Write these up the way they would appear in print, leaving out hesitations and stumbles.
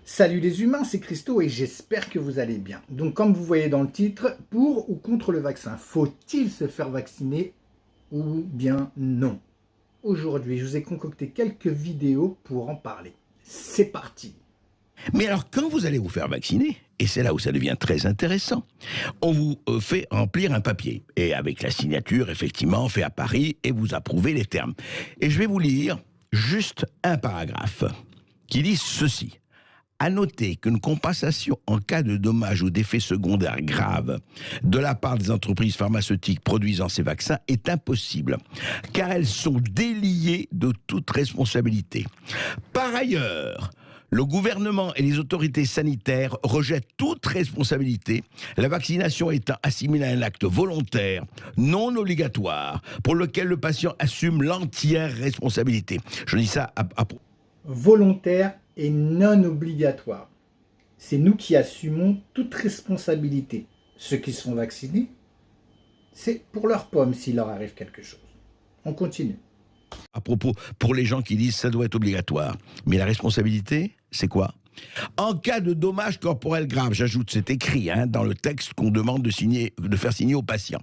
Salut les humains, c'est Christo et j'espère que vous allez bien. Donc comme vous voyez dans le titre, pour ou contre le vaccin, faut-il se faire vacciner ou bien non? Aujourd'hui, je vous ai concocté quelques vidéos pour en parler. C'est parti! Mais alors, quand vous allez vous faire vacciner, et c'est là où ça devient très intéressant, on vous fait remplir un papier. Et avec la signature, effectivement, fait à Paris, et vous approuvez les termes. Et je vais vous lire juste un paragraphe qui dit ceci. À noter qu'une compensation en cas de dommages ou d'effets secondaires graves de la part des entreprises pharmaceutiques produisant ces vaccins est impossible, car elles sont déliées de toute responsabilité. Par ailleurs, le gouvernement et les autorités sanitaires rejettent toute responsabilité, la vaccination étant assimilée à un acte volontaire, non obligatoire, pour lequel le patient assume l'entière responsabilité. Je dis ça à Volontaire et non obligatoire. C'est nous qui assumons toute responsabilité. Ceux qui se font vacciner, c'est pour leur pomme s'il leur arrive quelque chose. On continue. à propos pour les gens qui disent ça doit être obligatoire. Mais la responsabilité, c'est quoi? En cas de dommages corporels graves, j'ajoute, c'est écrit dans le texte qu'on demande de faire signer au patient.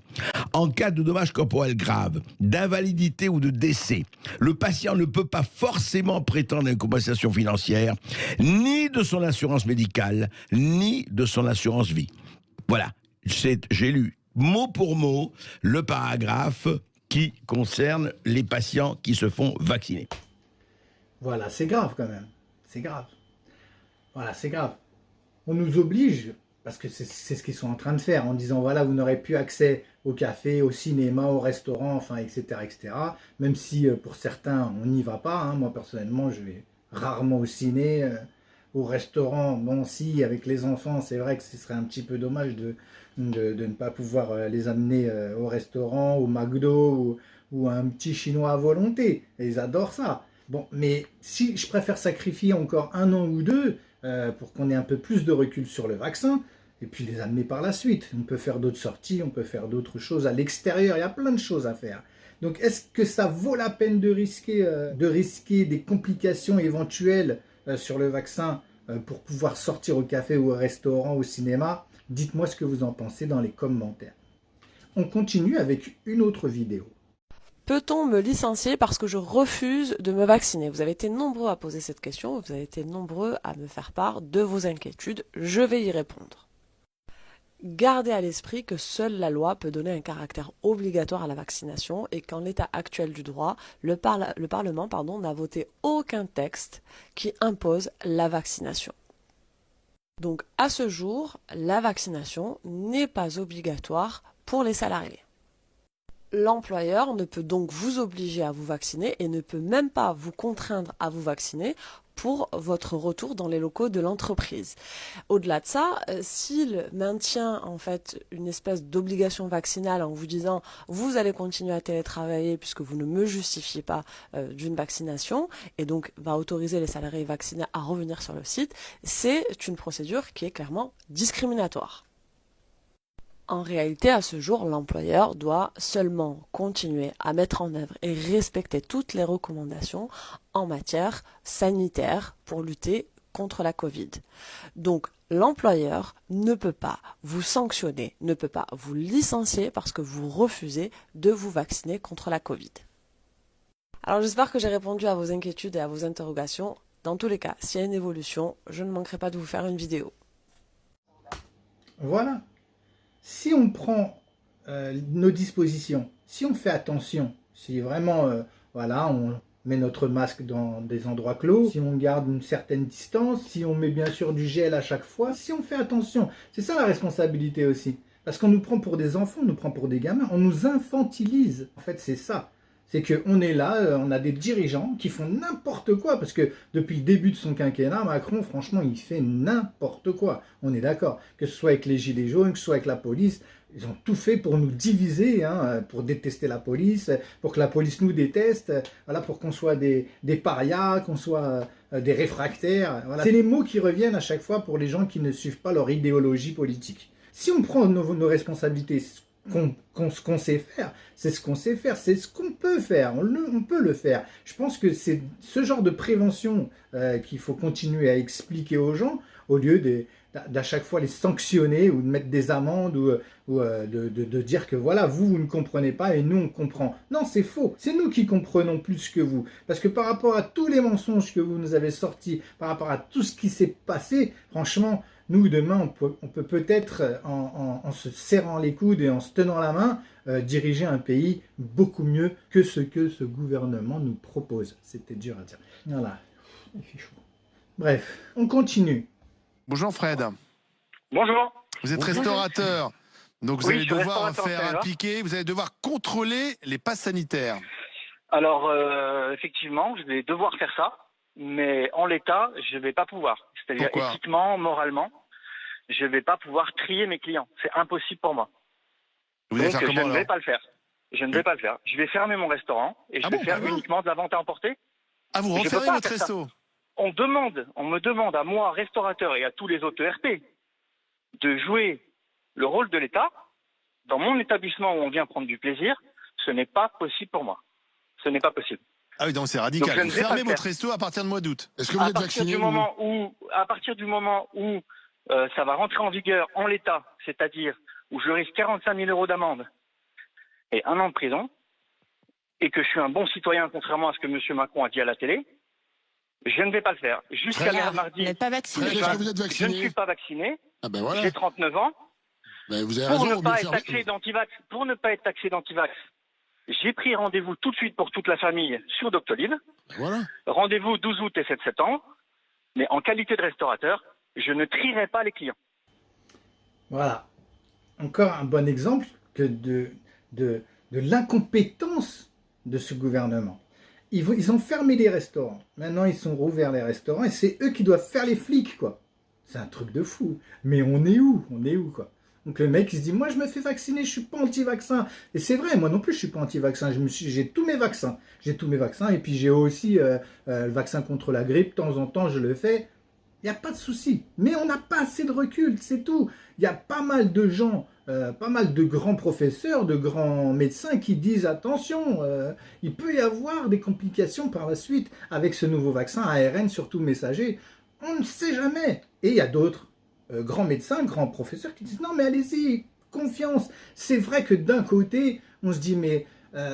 En cas de dommages corporels graves, d'invalidité ou de décès, le patient ne peut pas forcément prétendre à une compensation financière, ni de son assurance médicale, ni de son assurance vie. Voilà, j'ai lu mot pour mot le paragraphe qui concerne les patients qui se font vacciner. Voilà, c'est grave quand même. C'est grave. Voilà, c'est grave. On nous oblige, parce que c'est ce qu'ils sont en train de faire, en disant voilà, vous n'aurez plus accès au café, au cinéma, au restaurant, enfin, etc., etc. Même si pour certains, on n'y va pas. Moi, personnellement, je vais rarement au ciné, au restaurant. Bon, si, avec les enfants, c'est vrai que ce serait un petit peu dommage de ne pas pouvoir les amener au restaurant, au McDo ou à un petit chinois à volonté. Et ils adorent ça. Bon, mais si je préfère sacrifier encore 1 an ou 2 pour qu'on ait un peu plus de recul sur le vaccin, et puis les amener par la suite. On peut faire d'autres sorties, on peut faire d'autres choses à l'extérieur, il y a plein de choses à faire. Donc est-ce que ça vaut la peine de risquer des complications éventuelles sur le vaccin pour pouvoir sortir au café ou au restaurant, au cinéma? Dites-moi ce que vous en pensez dans les commentaires. On continue avec une autre vidéo. Peut-on me licencier parce que je refuse de me vacciner? Vous avez été nombreux à poser cette question, vous avez été nombreux à me faire part de vos inquiétudes, je vais y répondre. Gardez à l'esprit que seule la loi peut donner un caractère obligatoire à la vaccination et qu'en l'état actuel du droit, le Parlement n'a voté aucun texte qui impose la vaccination. Donc à ce jour, la vaccination n'est pas obligatoire pour les salariés. L'employeur ne peut donc vous obliger à vous vacciner et ne peut même pas vous contraindre à vous vacciner pour votre retour dans les locaux de l'entreprise. Au-delà de ça, s'il maintient en fait une espèce d'obligation vaccinale en vous disant vous allez continuer à télétravailler puisque vous ne me justifiez pas d'une vaccination et donc va autoriser les salariés vaccinés à revenir sur le site, c'est une procédure qui est clairement discriminatoire. En réalité, à ce jour, l'employeur doit seulement continuer à mettre en œuvre et respecter toutes les recommandations en matière sanitaire pour lutter contre la Covid. Donc, l'employeur ne peut pas vous sanctionner, ne peut pas vous licencier parce que vous refusez de vous vacciner contre la Covid. Alors, j'espère que j'ai répondu à vos inquiétudes et à vos interrogations. Dans tous les cas, s'il y a une évolution, je ne manquerai pas de vous faire une vidéo. Voilà. Si on prend nos dispositions, si on fait attention, si vraiment voilà, on met notre masque dans des endroits clos, si on garde une certaine distance, si on met bien sûr du gel à chaque fois, si on fait attention, c'est ça la responsabilité aussi. Parce qu'on nous prend pour des enfants, on nous prend pour des gamins, on nous infantilise. En fait, c'est ça. C'est qu'on est là, on a des dirigeants qui font n'importe quoi, parce que depuis le début de son quinquennat, Macron, franchement, il fait n'importe quoi. On est d'accord, que ce soit avec les gilets jaunes, que ce soit avec la police, ils ont tout fait pour nous diviser, pour détester la police, pour que la police nous déteste, voilà, pour qu'on soit des parias, qu'on soit des réfractaires. Voilà. C'est les mots qui reviennent à chaque fois pour les gens qui ne suivent pas leur idéologie politique. Si on prend nos responsabilités, qu'on sait faire. C'est ce qu'on sait faire, c'est ce qu'on peut faire, on peut le faire. Je pense que c'est ce genre de prévention qu'il faut continuer à expliquer aux gens, au lieu d'à chaque fois les sanctionner ou de mettre des amendes ou de dire que voilà, vous ne comprenez pas et nous on comprend. Non, c'est faux. C'est nous qui comprenons plus que vous. Parce que par rapport à tous les mensonges que vous nous avez sortis, par rapport à tout ce qui s'est passé, franchement, nous demain on peut peut-être en se serrant les coudes et en se tenant la main, diriger un pays beaucoup mieux que ce gouvernement nous propose. C'était dur à dire. Voilà, il fait chaud. Bref, on continue. Bonjour Fred. Bonjour. Vous êtes restaurateur, donc vous Oui, allez je suis devoir restaurateur, faire ça va. appliquer, vous allez devoir contrôler les passes sanitaires. Alors, effectivement, je vais devoir faire ça, mais en l'état, je ne vais pas pouvoir. C'est-à-dire Pourquoi ? éthiquement, moralement, je ne vais pas pouvoir trier mes clients. C'est impossible pour moi. Vous allez Donc, faire je comment ne alors vais pas le faire. Je ne vais pas le faire. Je vais fermer mon restaurant et je Ah vais bon, faire bah non. uniquement de la vente à emporter. Ah, vous je peux refermez pas votre faire ça. resto? On me demande à moi, restaurateur, et à tous les autres ERP, de jouer le rôle de l'État dans mon établissement où on vient prendre du plaisir. Ce n'est pas possible pour moi. Ce n'est pas possible. Ah oui, donc c'est Donc, radical. je ne Vous vais pas fermez le votre faire. resto à partir de mois d'août. Est-ce que vous êtes vacciné vous À partir du moment où ça va rentrer en vigueur en l'état, c'est-à-dire où je risque 45 000 € d'amende et 1 an de prison, et que je suis un bon citoyen, contrairement à ce que M. Macron a dit à la télé, je ne vais pas le faire. Jusqu'à Très mardi, Vous n'êtes pas vacciné. Fred, est-ce que vous êtes je ne vacciné suis pas vacciné. Ah ben voilà. J'ai 39 ans. Ben, vous avez Pour raison. ne pas mieux être faire- taxé d'antivax, j'ai pris rendez-vous tout de suite pour toute la famille sur Doctolib. Ben voilà. Rendez-vous 12 août et 7 septembre. Mais en qualité de restaurateur, je ne trierai pas les clients. Voilà. Encore un bon exemple que de l'incompétence de ce gouvernement. Ils ont fermé les restaurants. Maintenant, ils sont rouverts les restaurants et c'est eux qui doivent faire les flics, quoi. C'est un truc de fou. Mais on est où, quoi? Donc le mec, il se dit, moi, je me fais vacciner, je suis pas anti-vaccin. Et c'est vrai, moi non plus, je suis pas anti-vaccin. J'ai tous mes vaccins. J'ai tous mes vaccins. Et puis, j'ai aussi le vaccin contre la grippe. De temps en temps, je le fais. Il n'y a pas de souci. Mais on n'a pas assez de recul, c'est tout. Il y a pas mal de gens, pas mal de grands professeurs, de grands médecins qui disent attention, il peut y avoir des complications par la suite avec ce nouveau vaccin ARN, surtout messager. On ne sait jamais. Et il y a d'autres grands médecins, grands professeurs qui disent non mais allez-y, confiance. C'est vrai que d'un côté, on se dit mais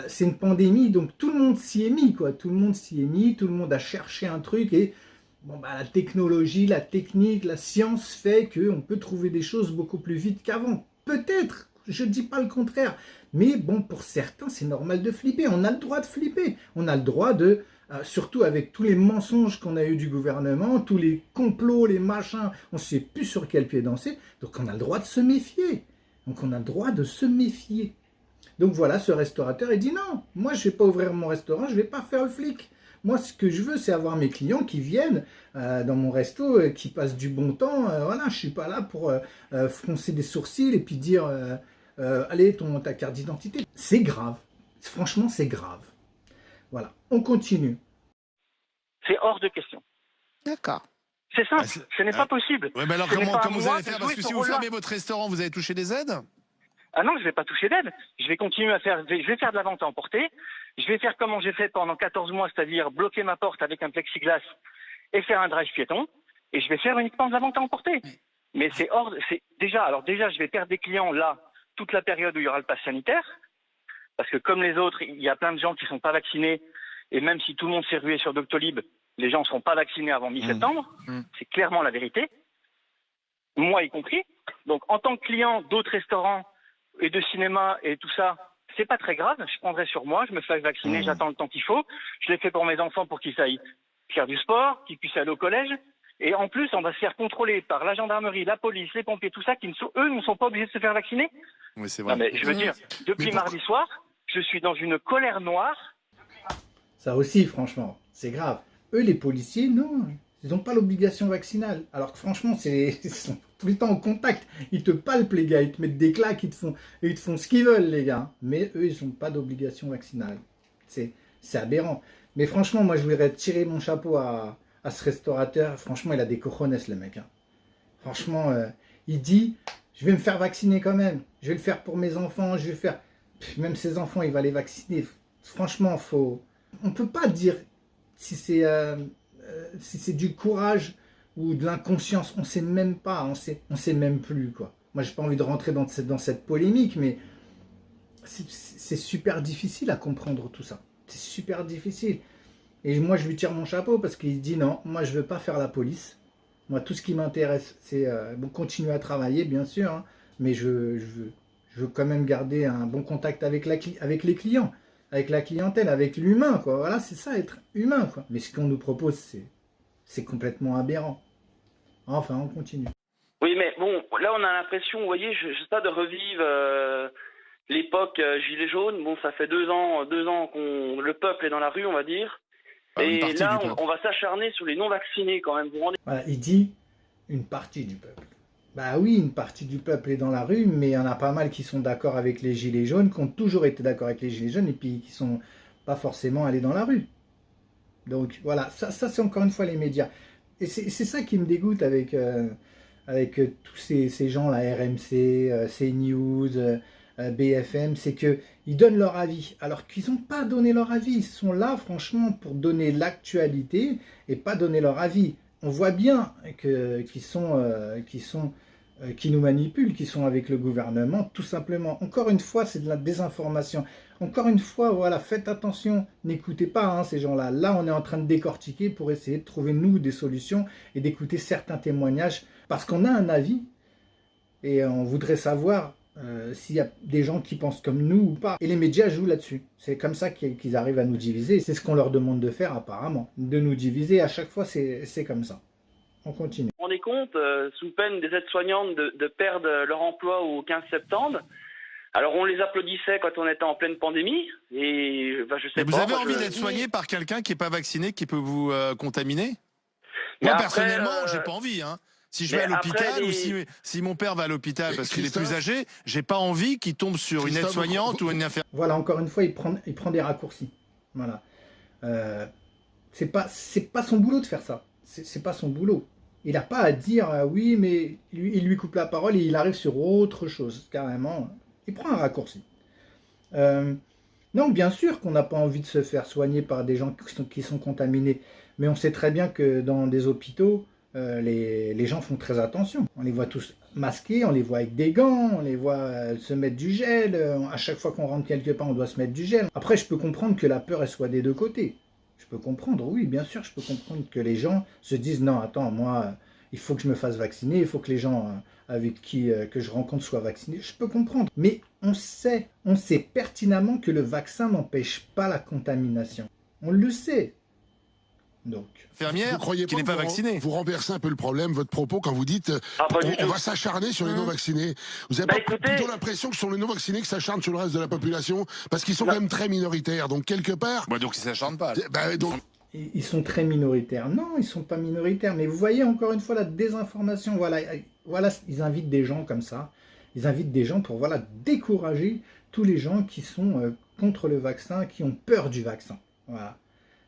c'est une pandémie, donc tout le monde s'y est mis, quoi. Tout le monde s'y est mis, tout le monde a cherché un truc et bon, bah, la technologie, la technique, la science fait qu'on peut trouver des choses beaucoup plus vite qu'avant. Peut-être, je ne dis pas le contraire. Mais bon, pour certains, c'est normal de flipper. On a le droit de flipper. On a le droit de, surtout avec tous les mensonges qu'on a eu du gouvernement, tous les complots, les machins, on ne sait plus sur quel pied danser. Donc on a le droit de se méfier. Donc on a le droit de se méfier. Donc voilà, ce restaurateur, il dit non, moi je ne vais pas ouvrir mon restaurant, je ne vais pas faire le flic. Moi, ce que je veux, c'est avoir mes clients qui viennent dans mon resto, qui passent du bon temps. Voilà, je ne suis pas là pour froncer des sourcils et puis dire allez, ta carte d'identité. C'est grave. Franchement, c'est grave. Voilà, on continue. C'est hors de question. D'accord. C'est simple, Ah, ce n'est pas possible. Ouais, mais alors Ce n'est pas à comment vous moi allez de faire? jouer Parce que ce si vous rôle-là. fermez votre restaurant, vous allez toucher des aides? Ah non, je ne vais pas toucher d'aide. Je vais continuer à faire, je vais faire de la vente à emporter. Je vais faire comme j'ai fait pendant 14 mois, c'est-à-dire bloquer ma porte avec un plexiglas et faire un drive piéton. Et je vais faire uniquement de la vente à emporter. Mais déjà, je vais perdre des clients là, toute la période où il y aura le pass sanitaire. Parce que comme les autres, il y a plein de gens qui ne sont pas vaccinés. Et même si tout le monde s'est rué sur Doctolib, les gens ne sont pas vaccinés avant mi-septembre. C'est clairement la vérité. Moi y compris. Donc en tant que client d'autres restaurants et de cinéma et tout ça, c'est pas très grave. Je prendrai sur moi, je me fais vacciner, j'attends le temps qu'il faut. Je l'ai fait pour mes enfants pour qu'ils aillent faire du sport, qu'ils puissent aller au collège. Et en plus, on va se faire contrôler par la gendarmerie, la police, les pompiers, tout ça, eux ne sont pas obligés de se faire vacciner. Oui, c'est Non, vrai. mais je veux dire, depuis mardi soir, je suis dans une colère noire. Ça aussi, franchement, c'est grave. Eux, les policiers, non, ils n'ont pas l'obligation vaccinale. Alors que franchement, ils sont tout le temps en contact. Ils te palpent, les gars. Ils te mettent des claques, ils te font ce qu'ils veulent, les gars. Mais eux, ils n'ont pas d'obligation vaccinale. C'est aberrant. Mais franchement, moi, je voudrais tirer mon chapeau à ce restaurateur. Franchement, il a des cojones, le mec. Hein. Franchement, il dit, Je vais me faire vacciner quand même. Je vais le faire pour mes enfants. Je vais le faire. Même ses enfants, il va les vacciner. Franchement, on ne peut pas dire si c'est du courage ou de l'inconscience. On ne sait même pas. On sait même plus, quoi. Moi, j'ai pas envie de rentrer dans cette polémique, mais c'est super difficile à comprendre tout ça. C'est super difficile. Et moi, je lui tire mon chapeau parce qu'il dit non, moi, je veux pas faire la police. Moi, tout ce qui m'intéresse, c'est continuer à travailler, bien sûr, hein, mais je veux quand même garder un bon contact avec les clients, avec la clientèle, avec l'humain, quoi. Voilà, c'est ça, être humain, quoi. Mais ce qu'on nous propose, c'est complètement aberrant. Enfin, on continue. Oui, mais bon, là, on a l'impression, vous voyez, je sais pas, de revivre l'époque Gilets jaunes. Bon, ça fait 2 ans que le peuple est dans la rue, on va dire. Et là, on va s'acharner sur les non-vaccinés quand même. Vous rendez... Voilà, il dit une partie du peuple. Bah oui, une partie du peuple est dans la rue, mais il y en a pas mal qui sont d'accord avec les Gilets jaunes, qui ont toujours été d'accord avec les Gilets jaunes, et puis qui sont pas forcément allés dans la rue. Donc voilà, ça c'est encore une fois les médias. Et c'est ça qui me dégoûte avec tous ces gens, la RMC, CNews, BFM, c'est qu'ils donnent leur avis, alors qu'ils n'ont pas donné leur avis. Ils sont là, franchement, pour donner l'actualité et pas donner leur avis. On voit bien qui nous manipulent, qui sont avec le gouvernement, tout simplement. Encore une fois, c'est de la désinformation. Encore une fois, voilà, faites attention, n'écoutez pas ces gens-là. Là, on est en train de décortiquer pour essayer de trouver, nous, des solutions et d'écouter certains témoignages, parce qu'on a un avis et on voudrait savoir s'il y a des gens qui pensent comme nous ou pas. Et les médias jouent là-dessus. C'est comme ça qu'ils arrivent à nous diviser. C'est ce qu'on leur demande de faire apparemment. De nous diviser, à chaque fois, c'est comme ça. On continue. Vous vous rendez compte, sous peine des aides-soignantes de perdre leur emploi au 15 septembre. Alors on les applaudissait quand on était en pleine pandémie. Et je sais vous pas. avez envie d'être soigné par quelqu'un qui n'est pas vacciné, qui peut vous contaminer? Mais Moi, après, personnellement, j'ai pas envie, hein. Si je vais à l'hôpital ou si mon père va à l'hôpital parce qu'il est plus âgé, j'ai pas envie qu'il tombe sur une aide-soignante ou une infirmière. Voilà, encore une fois, il prend des raccourcis. Voilà. C'est pas son boulot de faire ça. C'est pas son boulot. Il n'a pas à dire oui, mais il lui coupe la parole et il arrive sur autre chose, carrément. Il prend un raccourci. Non, bien sûr qu'on n'a pas envie de se faire soigner par des gens qui sont contaminés, mais on sait très bien que dans des hôpitaux, les gens font très attention. On les voit tous masqués, on les voit avec des gants, on les voit se mettre du gel. À chaque fois qu'on rentre quelque part, on doit se mettre du gel. Après, je peux comprendre que la peur, elle soit des deux côtés. Je peux comprendre, oui, bien sûr, je peux comprendre que les gens se disent « Non, attends, moi, il faut que je me fasse vacciner, il faut que les gens avec qui que je rencontre soient vaccinés. » Je peux comprendre. Mais on sait pertinemment que le vaccin n'empêche pas la contamination. On le sait. Donc, Infirmière qui n'est pas vaccinée. Vous renversez un peu le problème, votre propos, quand vous dites on va s'acharner sur les non-vaccinés. Vous n'avez pas plutôt l'impression que ce sont les non-vaccinés qui s'acharnent sur le reste de la population? Parce qu'ils sont quand même très minoritaires. Donc, quelque part... Donc, ils ne s'acharnent pas. Ils sont très minoritaires. Non, ils ne sont pas minoritaires. Mais vous voyez, encore une fois, la désinformation. Voilà, ils invitent des gens comme ça. Ils invitent des gens pour décourager tous les gens qui sont contre le vaccin, qui ont peur du vaccin. Voilà.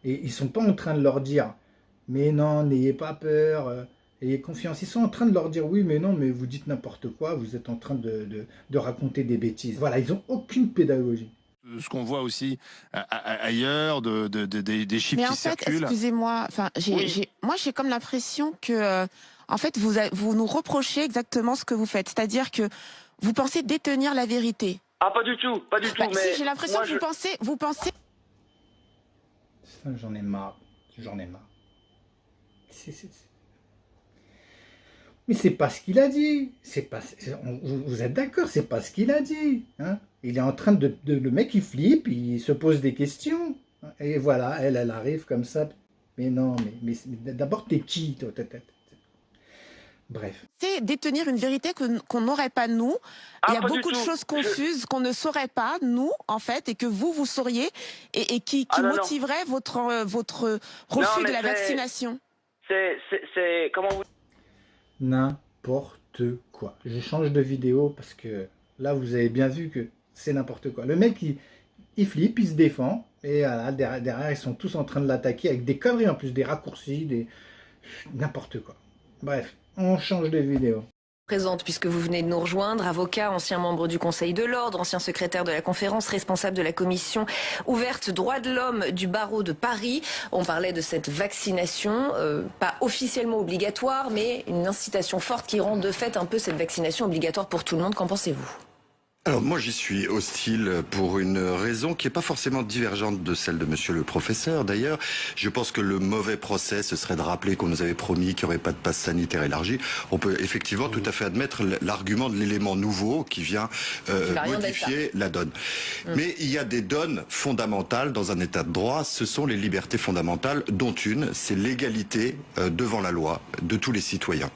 Et ils ne sont pas en train de leur dire « Mais non, n'ayez pas peur, ayez confiance ». Ils sont en train de leur dire « Oui, mais non, mais vous dites n'importe quoi, vous êtes en train de raconter des bêtises ». Voilà, ils n'ont aucune pédagogie. Ce qu'on voit aussi ailleurs, des chiffres qui circulent. Mais en fait, excusez-moi, moi j'ai comme l'impression que, en fait, vous nous reprochez exactement ce que vous faites. C'est-à-dire que vous pensez détenir la vérité. Ah, pas du tout, pas du tout. Mais si, j'ai l'impression que vous pensez... J'en ai marre. Mais c'est pas ce qu'il a dit. Vous êtes d'accord, c'est pas ce qu'il a dit. Hein, il est en train le mec il flippe, il se pose des questions. Et voilà, elle arrive comme ça. Mais non, mais d'abord t'es qui toi? Bref. C'est détenir une vérité qu'on n'aurait pas nous. Il y a beaucoup de choses confuses qu'on ne saurait pas nous en fait, et que vous sauriez, et qui motiverait votre refus de la vaccination. C'est comment vous... N'importe quoi. Je change de vidéo parce que là vous avez bien vu que c'est n'importe quoi. Le mec il flippe, il se défend, et voilà, derrière ils sont tous en train de l'attaquer avec des conneries en plus, des raccourcis, n'importe quoi. Bref. On change de vidéo. Présente puisque vous venez de nous rejoindre, avocat, ancien membre du Conseil de l'Ordre, ancien secrétaire de la conférence, responsable de la commission ouverte droits de l'homme du barreau de Paris. On parlait de cette vaccination, pas officiellement obligatoire, mais une incitation forte qui rend de fait un peu cette vaccination obligatoire pour tout le monde. Qu'en pensez-vous ? Alors moi j'y suis hostile pour une raison qui n'est pas forcément divergente de celle de monsieur le professeur d'ailleurs. Je pense que le mauvais procès ce serait de rappeler qu'on nous avait promis qu'il n'y aurait pas de passe sanitaire élargi. On peut effectivement tout à fait admettre l'argument de l'élément nouveau qui vient modifier la donne. Mais il y a des donnes fondamentales dans un état de droit, ce sont les libertés fondamentales dont une, c'est l'égalité devant la loi de tous les citoyens.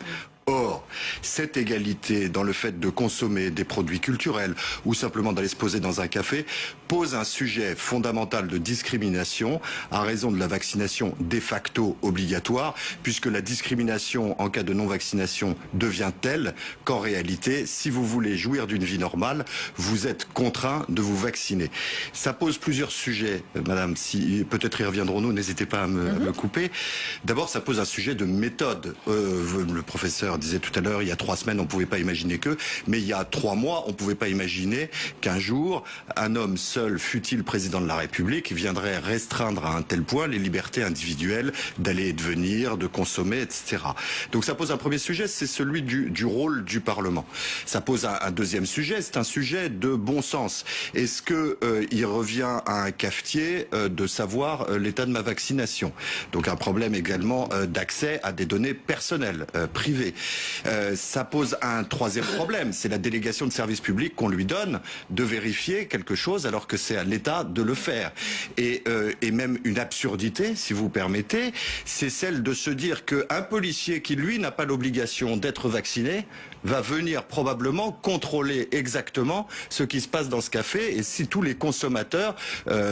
Or, cette égalité dans le fait de consommer des produits culturels ou simplement d'aller se poser dans un café pose un sujet fondamental de discrimination à raison de la vaccination de facto obligatoire, puisque la discrimination en cas de non-vaccination devient telle qu'en réalité, si vous voulez jouir d'une vie normale, vous êtes contraint de vous vacciner. Ça pose plusieurs sujets, madame, si peut-être y reviendrons-nous, n'hésitez pas à me couper. D'abord, ça pose un sujet de méthode. Le professeur disait tout à l'heure, il y a 3 semaines, on ne pouvait pas imaginer que, mais il y a 3 mois, on ne pouvait pas imaginer qu'un jour, un homme seul, fût-il président de la République, viendrait restreindre à un tel point les libertés individuelles d'aller et de venir, de consommer, etc. Donc ça pose un premier sujet, c'est celui du rôle du Parlement. Ça pose un deuxième sujet, c'est un sujet de bon sens. Est-ce que il revient à un cafetier de savoir l'état de ma vaccination? Donc un problème également d'accès à des données personnelles, privées. Ça pose un troisième problème, c'est la délégation de service public qu'on lui donne de vérifier quelque chose alors que c'est à l'État de le faire. Et même une absurdité, si vous permettez, c'est celle de se dire qu'un policier qui, lui, n'a pas l'obligation d'être vacciné, va venir probablement contrôler exactement ce qui se passe dans ce café et si tous les consommateurs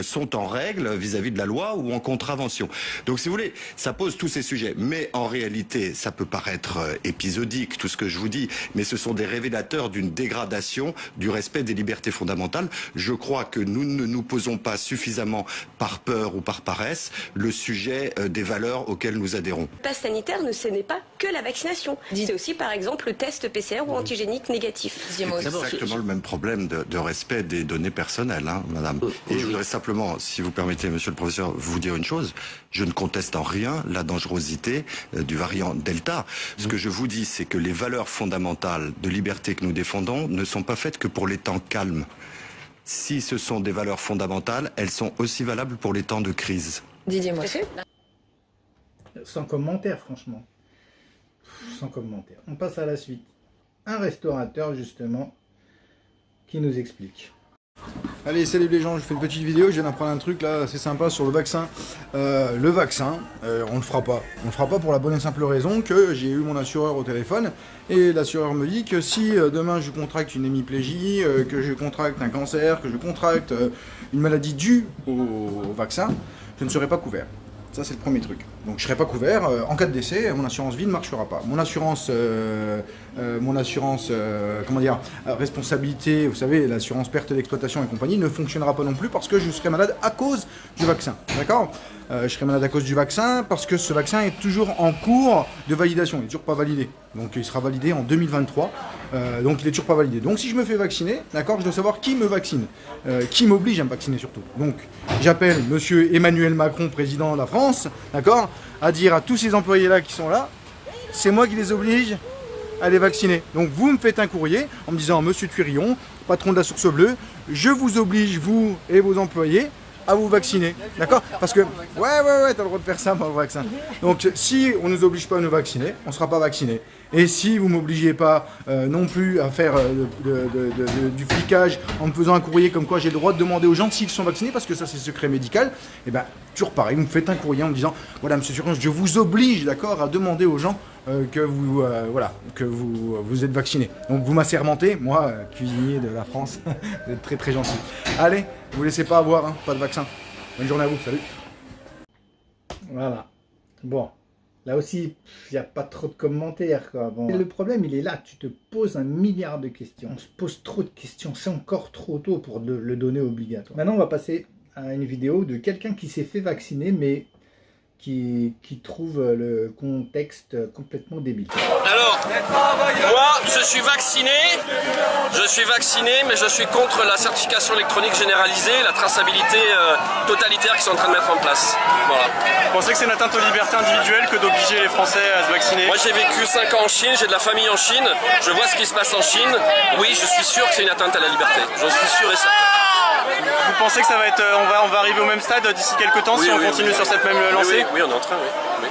sont en règle vis-à-vis de la loi ou en contravention. Donc si vous voulez, ça pose tous ces sujets. Mais en réalité, ça peut paraître épisodique, tout ce que je vous dis, mais ce sont des révélateurs d'une dégradation du respect des libertés fondamentales. Je crois que nous ne nous posons pas suffisamment par peur ou par paresse le sujet des valeurs auxquelles nous adhérons. Le pass sanitaire, ce n'est pas que la vaccination. C'est aussi par exemple le test PCR ou antigénique négatif. C'est exactement le même problème de respect des données personnelles, hein, madame. Et je voudrais simplement, si vous permettez, monsieur le professeur, vous dire une chose. Je ne conteste en rien la dangerosité du variant Delta. Ce que je vous dis, c'est que les valeurs fondamentales de liberté que nous défendons ne sont pas faites que pour les temps calmes. Si ce sont des valeurs fondamentales, elles sont aussi valables pour les temps de crise. Didier Moisset. Sans commentaire, franchement. Sans commentaire. On passe à la suite. Un restaurateur, justement, qui nous explique. Allez, salut les gens, je fais une petite vidéo, je viens d'apprendre un truc là, assez sympa sur le vaccin. On ne le fera pas. On ne le fera pas pour la bonne et simple raison que j'ai eu mon assureur au téléphone et l'assureur me dit que si demain je contracte une hémiplégie, que je contracte un cancer, que je contracte une maladie due au vaccin, je ne serai pas couvert. Ça, c'est le premier truc. Donc, je ne serai pas couvert. En cas de décès, mon assurance vie ne marchera pas. Mon assurance responsabilité, vous savez, l'assurance perte d'exploitation et compagnie, ne fonctionnera pas non plus parce que je serai malade à cause du vaccin. D'accord ? Je serai malade à cause du vaccin parce que ce vaccin est toujours en cours de validation. Il n'est toujours pas validé. Donc, il sera validé en 2023. Donc, il n'est toujours pas validé. Donc, si je me fais vacciner, d'accord, je dois savoir qui me vaccine. Qui m'oblige à me vacciner surtout. Donc, j'appelle monsieur Emmanuel Macron, président de la France, d'accord, à dire à tous ces employés-là qui sont là, c'est moi qui les oblige à les vacciner. Donc, vous me faites un courrier en me disant, monsieur Thuirion, patron de la Source Bleue, je vous oblige, vous et vos employés, à vous vacciner, d'accord? Parce que, ouais, t'as le droit de faire ça, moi, le vaccin. Donc, si on nous oblige pas à nous vacciner, on sera pas vacciné. Et si vous m'obligez pas non plus à faire du flicage en me faisant un courrier comme quoi j'ai le droit de demander aux gens s'ils sont vaccinés, parce que ça c'est secret médical, et ben toujours pareil, vous me faites un courrier en me disant, voilà monsieur Thuirion, je vous oblige, d'accord, à demander aux gens que vous êtes vaccinés. Donc vous m'assermentez, moi, cuisinier de la France, vous êtes très très gentil. Allez, ne vous laissez pas avoir, hein, pas de vaccin. Bonne journée à vous, salut. Voilà. Bon. Là aussi, il n'y a pas trop de commentaires, quoi. Bon. Le problème, il est là. Tu te poses 1 milliard de questions. On se pose trop de questions. C'est encore trop tôt pour le donner obligatoire. Maintenant, on va passer à une vidéo de quelqu'un qui s'est fait vacciner, mais qui trouvent le contexte complètement débile. Alors, moi, je suis vacciné, mais je suis contre la certification électronique généralisée, la traçabilité totalitaire qu'ils sont en train de mettre en place. Voilà. Vous pensez que c'est une atteinte aux libertés individuelles que d'obliger les Français à se vacciner? Moi, j'ai vécu 5 ans en Chine, j'ai de la famille en Chine, je vois ce qui se passe en Chine. Oui, je suis sûr que c'est une atteinte à la liberté, j'en suis sûr et certain. Vous pensez que ça va être, on va arriver au même stade d'ici quelques temps si on continue sur cette même lancée? Oui, on est en train, oui.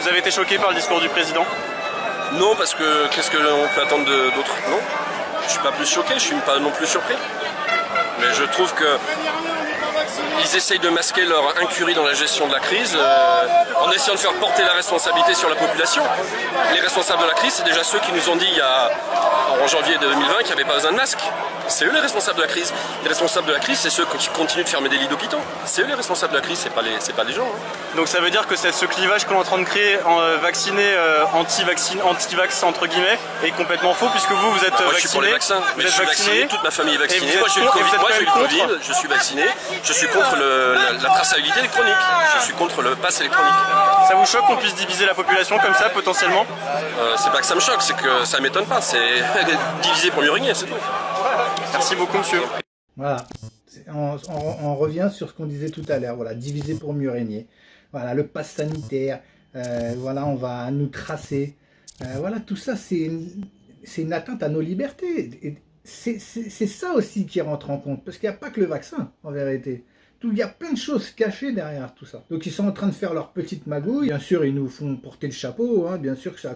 Vous avez été choqué par le discours du président? Non, parce que qu'est-ce qu'on peut attendre d'autre? Non, je suis pas plus choqué, je suis pas non plus surpris. Mais je trouve que ils essayent de masquer leur incurie dans la gestion de la crise en essayant de faire porter la responsabilité sur la population. Les responsables de la crise, c'est déjà ceux qui nous ont dit en janvier 2020 qu'il n'y avait pas besoin de masque. C'est eux les responsables de la crise. Les responsables de la crise, c'est ceux qui continuent de fermer des lits d'hôpitaux. C'est eux les responsables de la crise, c'est pas les gens. Hein. Donc ça veut dire que ce clivage qu'on est en train de créer vacciné, anti-vax entre guillemets, est complètement faux puisque vous êtes vacciné. Moi, je suis pour les vaccins. Mais je suis vacciné, toute ma famille est vaccinée. Moi j'ai eu le Covid, je suis vacciné. Je suis contre la traçabilité électronique. Je suis contre le pass électronique. Ça vous choque qu'on puisse diviser la population comme ça potentiellement? C'est pas que ça me choque, c'est que ça m'étonne pas. C'est diviser pour mieux régner, c'est tout. Merci beaucoup, monsieur. Voilà, on revient sur ce qu'on disait tout à l'heure, voilà, diviser pour mieux régner. Voilà, le pass sanitaire, voilà, on va nous tracer. Voilà, tout ça, c'est une atteinte à nos libertés. C'est ça aussi qui rentre en compte, parce qu'il n'y a pas que le vaccin, en vérité. Il y a plein de choses cachées derrière tout ça. Donc ils sont en train de faire leur petite magouille. Bien sûr, ils nous font porter le chapeau, hein. Bien sûr que c'est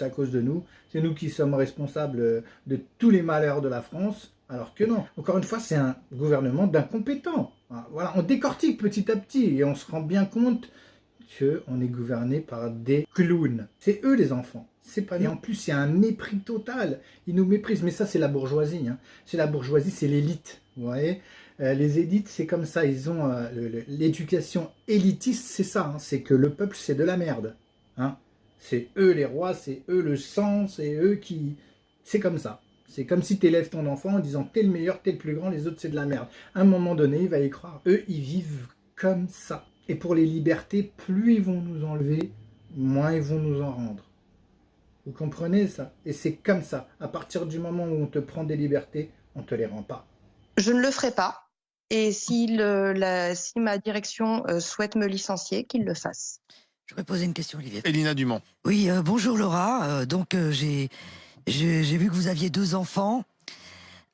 à cause de nous. C'est nous qui sommes responsables de tous les malheurs de la France. Alors que non. Encore une fois, c'est un gouvernement d'incompétents. Voilà, on décortique petit à petit et on se rend bien compte qu'on est gouverné par des clowns. C'est eux les enfants. C'est pas nous. Et en plus, il y a un mépris total. Ils nous méprisent. Mais ça, c'est la bourgeoisie. Hein. C'est la bourgeoisie, c'est l'élite. Vous voyez, les élites, c'est comme ça. Ils ont l'éducation élitiste, c'est ça. Hein. C'est que le peuple, c'est de la merde. Hein. C'est eux les rois, c'est eux le sang, c'est eux qui... C'est comme ça. C'est comme si tu élèves ton enfant en disant t'es le meilleur, t'es le plus grand, les autres c'est de la merde. À un moment donné, il va y croire. Eux, ils vivent comme ça. Et pour les libertés, plus ils vont nous enlever, moins ils vont nous en rendre. Vous comprenez ça? Et c'est comme ça. À partir du moment où on te prend des libertés, on te les rend pas. Je ne le ferai pas. Et si ma direction souhaite me licencier, qu'il le fasse. Je voudrais poser une question, Olivier. Elina Dumont. Oui, bonjour Laura. J'ai vu que vous aviez 2 enfants.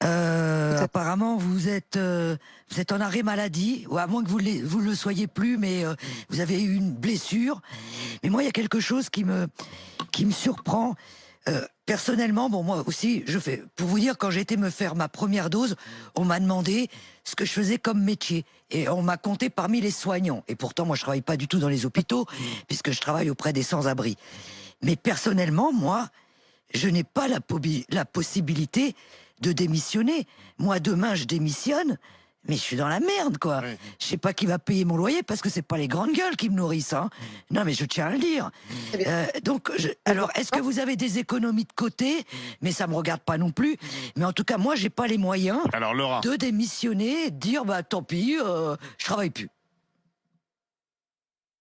Apparemment, vous êtes en arrêt maladie, ou à moins que vous le soyez plus, mais vous avez eu une blessure. Mais moi, il y a quelque chose qui me surprend. Personnellement, bon, moi aussi, pour vous dire, quand j'ai été me faire ma première dose, on m'a demandé ce que je faisais comme métier. Et on m'a compté parmi les soignants. Et pourtant, moi, je travaille pas du tout dans les hôpitaux, puisque je travaille auprès des sans-abri. Mais personnellement, moi, je n'ai pas la possibilité de démissionner. Moi, demain, je démissionne, mais je suis dans la merde, quoi. Oui. Je sais pas qui va payer mon loyer, parce que c'est pas les grandes gueules qui me nourrissent, hein. Non, mais je tiens à le dire. Alors, est-ce que vous avez des économies de côté? Mais ça me regarde pas non plus. Mais en tout cas, moi, j'ai pas les moyens de démissionner, de dire, bah, tant pis, je travaille plus.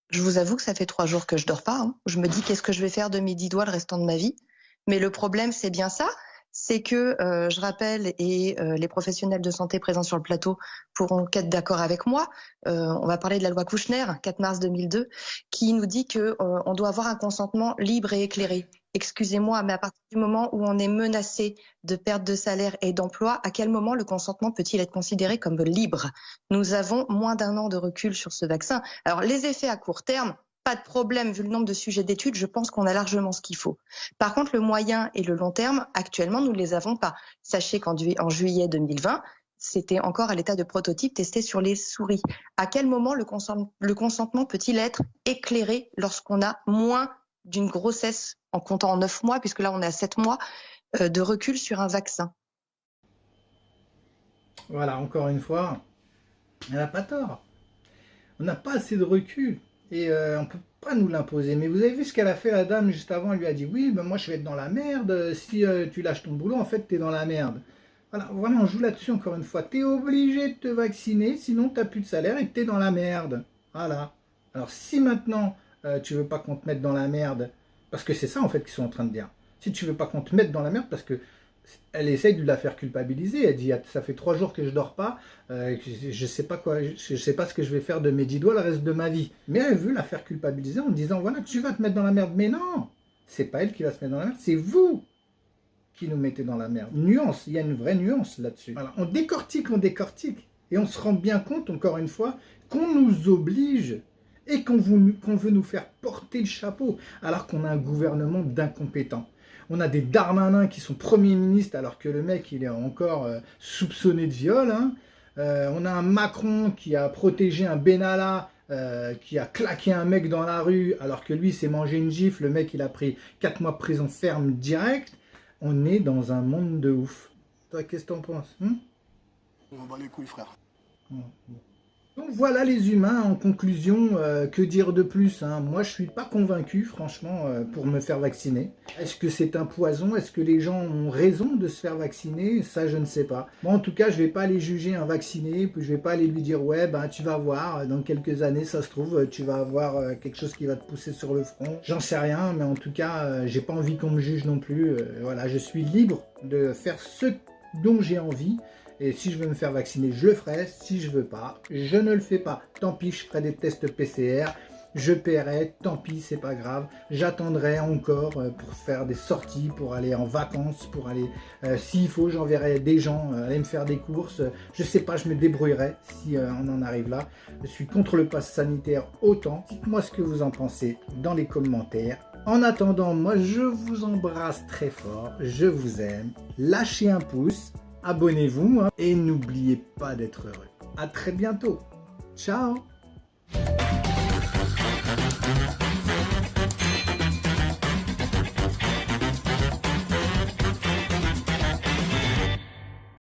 Je vous avoue que ça fait 3 jours que je dors pas, hein. Je me dis, qu'est-ce que je vais faire de mes 10 doigts le restant de ma vie? Mais le problème, c'est bien ça. C'est que, je rappelle, et les professionnels de santé présents sur le plateau pourront être d'accord avec moi, on va parler de la loi Kouchner, 4 mars 2002, qui nous dit que on doit avoir un consentement libre et éclairé. Excusez-moi, mais à partir du moment où on est menacé de perte de salaire et d'emploi, à quel moment le consentement peut-il être considéré comme libre? Nous avons moins d'1 an de recul sur ce vaccin. Alors, les effets à court terme, pas de problème, vu le nombre de sujets d'études, je pense qu'on a largement ce qu'il faut. Par contre, le moyen et le long terme, actuellement, nous ne les aven pas. Sachez qu'en juillet 2020, c'était encore à l'état de prototype testé sur les souris. À quel moment le consentement peut-il être éclairé lorsqu'on a moins d'une grossesse, en comptant en 9 mois, puisque là on est à 7 mois, de recul sur un vaccin? Voilà, encore une fois, elle n'a pas tort. On n'a pas assez de recul. Et on ne peut pas nous l'imposer. Mais vous avez vu ce qu'elle a fait, la dame, juste avant. Elle lui a dit, oui, ben moi je vais être dans la merde. Si tu lâches ton boulot, en fait, tu es dans la merde. Voilà, on joue là-dessus encore une fois. Tu es obligé de te vacciner, sinon tu n'as plus de salaire et tu es dans la merde. Voilà. Alors si maintenant tu veux pas qu'on te mette dans la merde, parce que c'est ça en fait qu'ils sont en train de dire. Si tu veux pas qu'on te mette dans la merde, parce que elle essaye de la faire culpabiliser. Elle dit ça fait 3 jours que je dors pas, je sais pas quoi, je sais pas ce que je vais faire de mes 10 doigts le reste de ma vie. Mais elle veut la faire culpabiliser en disant voilà, tu vas te mettre dans la merde. Mais non, c'est pas elle qui va se mettre dans la merde, c'est vous qui nous mettez dans la merde. Nuance, il y a une vraie nuance là-dessus. Voilà, on décortique, et on se rend bien compte encore une fois qu'on nous oblige et qu'on veut nous faire porter le chapeau alors qu'on a un gouvernement d'incompétents. On a des Darmanin qui sont premiers ministres alors que le mec il est encore soupçonné de viol. Hein. On a un Macron qui a protégé un Benalla qui a claqué un mec dans la rue alors que lui s'est mangé une gifle. Le mec il a pris 4 mois de prison ferme direct. On est dans un monde de ouf. Toi qu'est-ce que t'en penses? On bat les couilles frère. Donc voilà les humains, en conclusion, que dire de plus hein. Moi je suis pas convaincu franchement pour me faire vacciner. Est-ce que c'est un poison? Est-ce que les gens ont raison de se faire vacciner? Ça je ne sais pas. Moi en tout cas je vais pas aller juger un vacciné, puis je vais pas aller lui dire ouais ben tu vas voir, dans quelques années ça se trouve tu vas avoir quelque chose qui va te pousser sur le front. J'en sais rien, mais en tout cas j'ai pas envie qu'on me juge non plus. Voilà, je suis libre de faire ce dont j'ai envie. Et si je veux me faire vacciner, je le ferai. Si je veux pas, je ne le fais pas. Tant pis, je ferai des tests PCR. Je paierai, tant pis, c'est pas grave. J'attendrai encore pour faire des sorties, pour aller en vacances, pour aller... s'il faut, j'enverrai des gens aller me faire des courses. Je sais pas, je me débrouillerai si on en arrive là. Je suis contre le pass sanitaire autant. Dites-moi ce que vous en pensez dans les commentaires. En attendant, moi, je vous embrasse très fort. Je vous aime. Lâchez un pouce. Abonnez-vous hein, et n'oubliez pas d'être heureux. À très bientôt. Ciao.